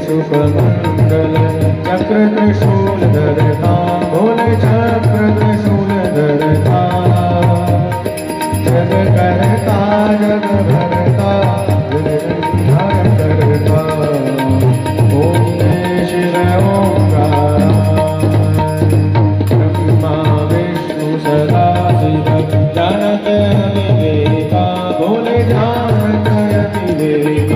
शुभमंगल चक्र त्रिशूल धरता भोले चक्र त्रिशूल धरता जग करता जग भरता निरंतर करता ओम शिव ओंकार ब्रह्मा विष्णु सदा शिव जानत विवेका भोले जानत विवेका